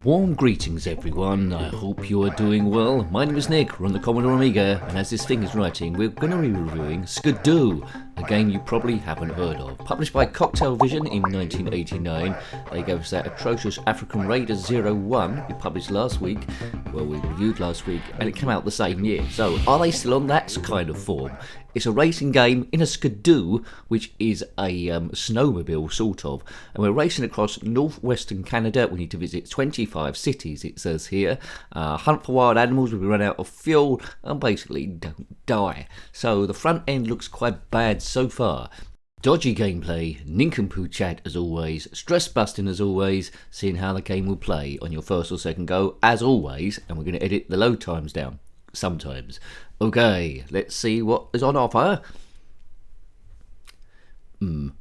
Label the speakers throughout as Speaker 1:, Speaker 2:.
Speaker 1: Warm greetings everyone, I hope you are doing well. My name is Nick, we're on the Commodore Amiga, and as this thing is writing, we're going to be reviewing Skidoo, a game you probably haven't heard of. Published by Coktel Vision in 1989, they gave us that atrocious African Raider 01 we published last week, well we reviewed last week, and it came out the same year. So are they still on that kind of form? It's a racing game in a Skidoo, which is a snowmobile, sort of. And we're racing across northwestern Canada. We need to visit 25 cities, it says here. Hunt for wild animals, we run out of fuel, and basically don't die. So the front end looks quite bad so far. Dodgy gameplay, nincompoop chat as always, stress busting as always, seeing how the game will play on your first or second go as always, and we're going to edit the load times down. Sometimes. Okay, let's see what is on offer.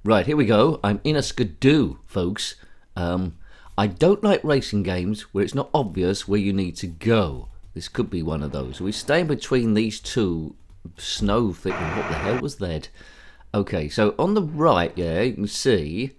Speaker 1: Right, here we go. I'm in a Skidoo, folks. I don't like racing games where it's not obvious where you need to go. This could be one of those. We stay between these two snow things. What the hell was that? Okay, so on the right, yeah, you can see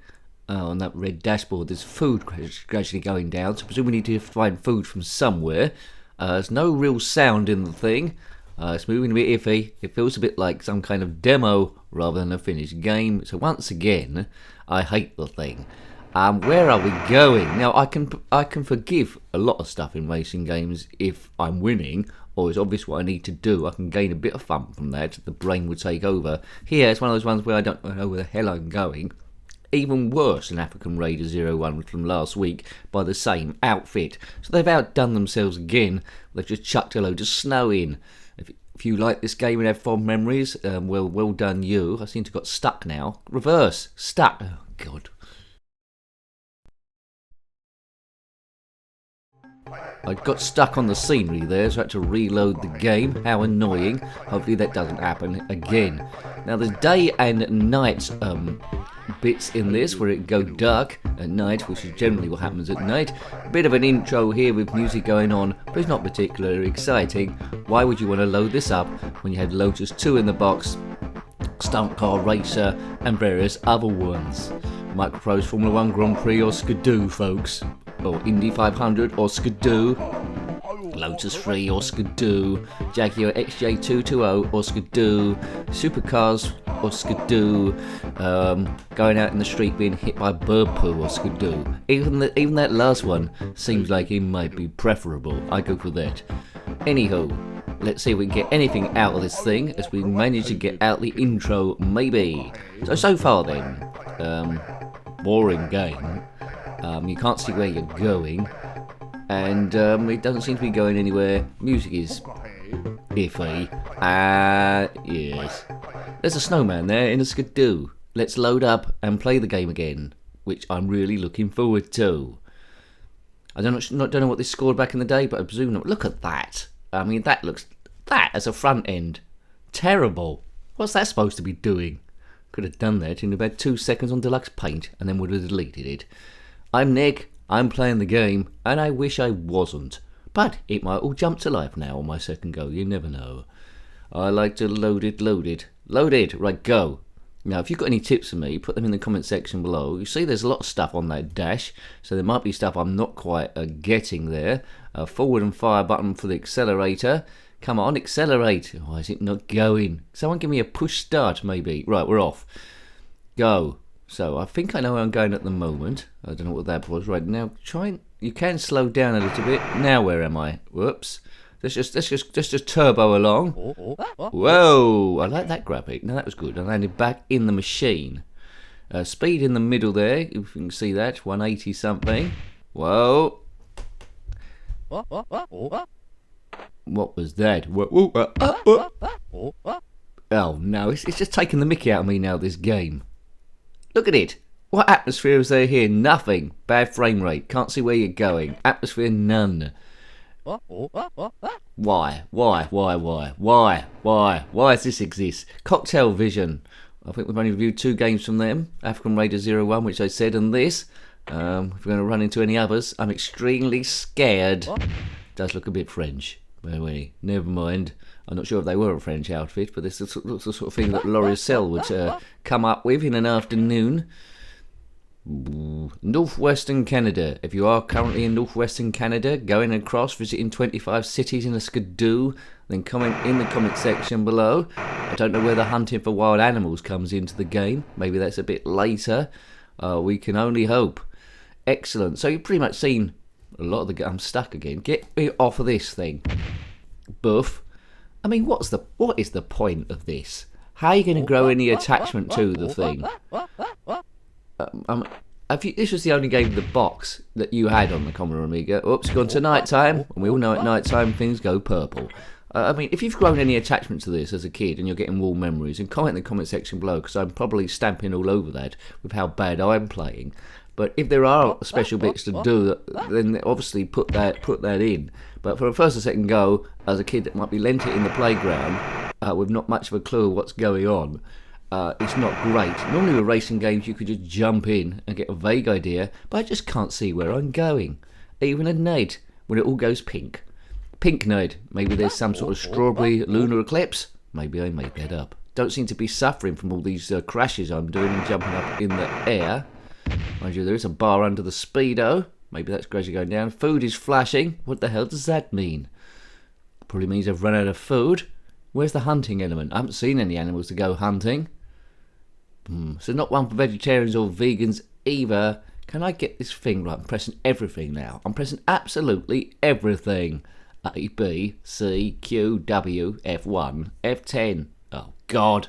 Speaker 1: on that red dashboard there's food gradually going down. So presumably we need to find food from somewhere. There's no real sound in the thing. It's moving a bit iffy. It feels a bit like some kind of demo rather than a finished game. So once again, I hate the thing. Where are we going? Now I can forgive a lot of stuff in racing games if I'm winning or it's obvious what I need to do. I can gain a bit of fun from that. The brain would take over. Here it's one of those ones where I don't know where the hell I'm going. Even worse than African Raider 01 from last week by the same outfit. So they've outdone themselves again. They've just chucked a load of snow in. If you like this game and have fond memories, well done you. I seem to have got stuck now. Reverse. Stuck. Oh, God. I got stuck on the scenery there, so I had to reload the game. How annoying. Hopefully that doesn't happen again. Now there's day and night bits in this where it go dark at night, which is generally what happens at night. A bit of an intro here with music going on, but it's not particularly exciting. Why would you want to load this up when you had Lotus 2 in the box, Stunt Car Racer, and various other ones? Microprose Formula 1 Grand Prix or Skidoo, folks. Or Indy 500 or Skidoo, Lotus 3 or Skidoo, Jaguar XJ220 or Skidoo, Supercars or Skidoo, going out in the street being hit by bird poo or Skidoo. Even that last one seems like it might be preferable. I go for that. Anywho, let's see if we can get anything out of this thing as we manage to get out the intro, maybe. So far then, boring game. You can't see where you're going, and it doesn't seem to be going anywhere. Music is iffy. Yes. There's a snowman there in a Skidoo. Let's load up and play the game again, which I'm really looking forward to. I don't know what this scored back in the day, but I presume not. Look at that. I mean, that as a front end. Terrible. What's that supposed to be doing? Could have done that in about 2 seconds on Deluxe Paint, and then would have deleted it. I'm Nick, I'm playing the game, and I wish I wasn't. But it might all jump to life now on my second go, you never know. I like to load it. Right, go. Now, if you've got any tips for me, put them in the comment section below. You see there's a lot of stuff on that dash, so there might be stuff I'm not quite getting there. Forward and fire button for the accelerator. Come on, accelerate. Why is it not going? Someone give me a push start, maybe. Right, we're off. Go. So I think I know where I'm going at the moment. I don't know what that was. Right now, you can slow down a little bit. Now where am I? Whoops. Let's just turbo along. Whoa! I like that graphic. Now that was good. I landed back in the machine. Speed in the middle there. If you can see that, 180 something. Whoa! What was that? Oh no! It's just taking the mickey out of me now. This game. Look at it. What atmosphere is there here? Nothing. Bad frame rate. Can't see where you're going. Atmosphere none. Why? Why does this exist? Coktel Vision. I think we've only reviewed 2 games from them. African Raider 01, which I said, and this. If we're going to run into any others, I'm extremely scared. Does look a bit French. Anyway, never mind. I'm not sure if they were a French outfit, but this is the sort of thing that L'Oreal would come up with in an afternoon. Northwestern Canada. If you are currently in northwestern Canada, going across, visiting 25 cities in a Skidoo, then comment in the comment section below. I don't know where the hunting for wild animals comes into the game. Maybe that's a bit later. We can only hope. Excellent. So you've pretty much seen a lot of the... I'm stuck again. Get me off of this thing. Buff. I mean, what is the point of this? How are you going to grow any attachment to the thing? This was the only game in the box that you had on the Commodore Amiga. Oops, gone to night time, and we all know at night time things go purple. I mean, if you've grown any attachment to this as a kid and you're getting warm memories, then comment in the comment section below, because I'm probably stamping all over that with how bad I'm playing. But if there are special bits to do, then obviously put that in. But for a first or second go, as a kid that might be lent it in the playground with not much of a clue of what's going on, it's not great. Normally with racing games you could just jump in and get a vague idea, but I just can't see where I'm going. Even at night, when it all goes pink. Pink night. Maybe there's some sort of strawberry lunar eclipse. Maybe I made that up. Don't seem to be suffering from all these crashes I'm doing and jumping up in the air. Mind you, there is a bar under the Speedo. Maybe that's gradually going down. Food is flashing. What the hell does that mean? Probably means I've run out of food. Where's the hunting element? I haven't seen any animals to go hunting. So not one for vegetarians or vegans either. Can I get this thing right? I'm pressing everything now. I'm pressing absolutely everything. A, B, C, Q, W, F1, F10. Oh, God.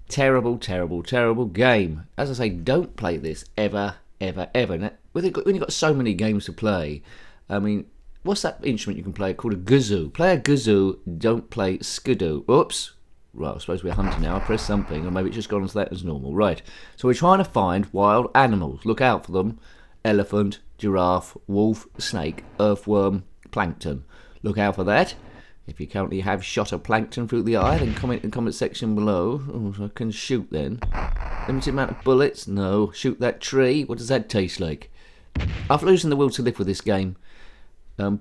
Speaker 1: Terrible, terrible, terrible game. As I say, don't play this ever, ever, ever. Now, when you've got so many games to play, I mean, what's that instrument you can play called a kazoo? Play a kazoo, don't play skidoo. Oops. Right, I suppose we're hunting now. I pressed something, or maybe it's just gone onto that as normal. Right, so we're trying to find wild animals. Look out for them. Elephant, giraffe, wolf, snake, earthworm, plankton. Look out for that. If you currently have shot a plankton through the eye, then comment in the comment section below. Oh, so I can shoot then. Limited amount of bullets? No. Shoot that tree? What does that taste like? After losing the will to live with this game,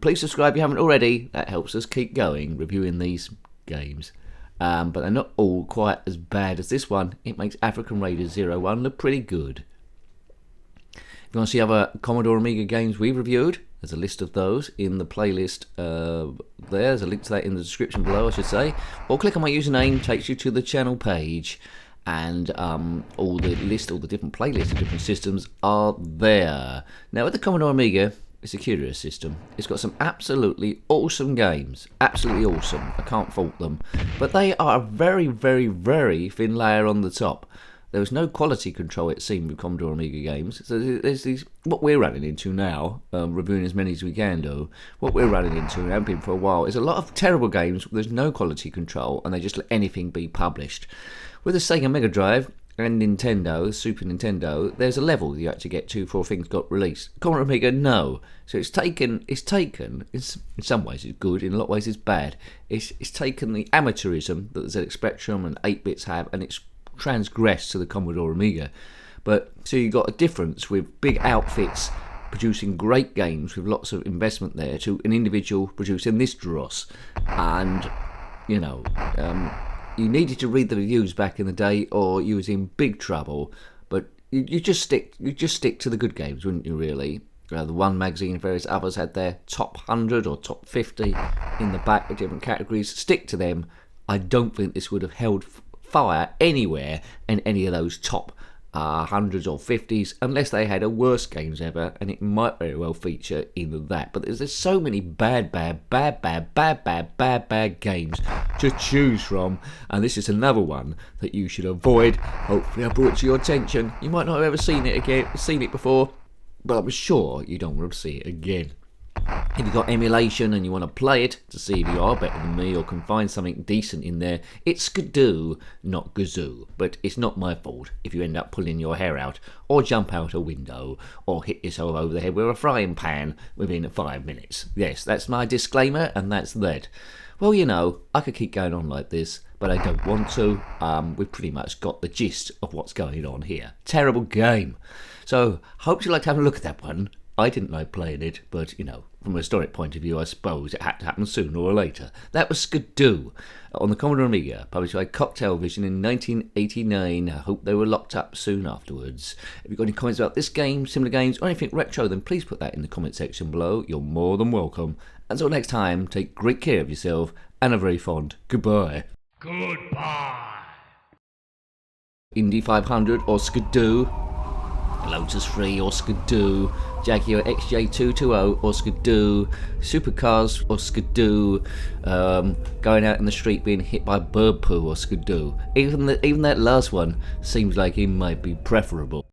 Speaker 1: please subscribe if you haven't already. That helps us keep going, reviewing these games. But they're not all quite as bad as this one. It makes African Raiders 01 look pretty good. If you want to see other Commodore Amiga games we've reviewed, there's a list of those in the playlist there's a link to that in the description below, I should say. Or click on my username, takes you to the channel page. And all the different playlists of different systems are there. Now with the Commodore Amiga, it's a curious system. It's got some absolutely awesome games. Absolutely awesome. I can't fault them. But they are a very, very, very thin layer on the top. There was no quality control, it seemed, with Commodore Amiga games. So there's these, what we're running into now, reviewing as many as we can do, what we're running into, and have been for a while, is a lot of terrible games where there's no quality control, and they just let anything be published. With the Sega Mega Drive and Nintendo, Super Nintendo, there's a level you actually get to before things got released. Commodore Amiga, no. So it's taken, in some ways it's good, in a lot of ways it's bad. It's taken the amateurism that the ZX Spectrum and 8-bits have, and it's transgressed to the Commodore Amiga. But so you got a difference with big outfits producing great games with lots of investment there to an individual producing this dross. And, you know, you needed to read the reviews back in the day, or you was in big trouble. But you just stick to the good games, wouldn't you? Really, the One magazine and various others had their top 100 or top 50 in the back of different categories. Stick to them. I don't think this would have held fire anywhere in any of those top hundreds or 50s, unless they had a worst games ever, and it might very well feature in that. But there's so many bad games to choose from, and this is another one that you should avoid. Hopefully I brought it to your attention. You might not have ever seen it before, but I'm sure you don't want to see it again. If you've got emulation and you want to play it to see if you are better than me or can find something decent in there, it's Skidoo, not Gazoo. But it's not my fault if you end up pulling your hair out, or jump out a window, or hit yourself over the head with a frying pan within 5 minutes. Yes, that's my disclaimer, and that's that. Well, you know, I could keep going on like this, but I don't want to. We've pretty much got the gist of what's going on here. Terrible game. So, hope you like to have a look at that one. I didn't like playing it, but, you know, from a historic point of view, I suppose it had to happen sooner or later. That was Skidoo on the Commodore Amiga, published by Coktel Vision in 1989. I hope they were locked up soon afterwards. If you've got any comments about this game, similar games, or anything retro, then please put that in the comment section below. You're more than welcome. Until next time, take great care of yourself, and a very fond goodbye.
Speaker 2: Goodbye.
Speaker 1: Indy 500 or Skidoo, Lotus 3 or Skidoo, Jaguar XJ220 or Skidoo, Supercars or Skidoo, going out in the street being hit by bird poo or Skidoo. Even that last one seems like it might be preferable.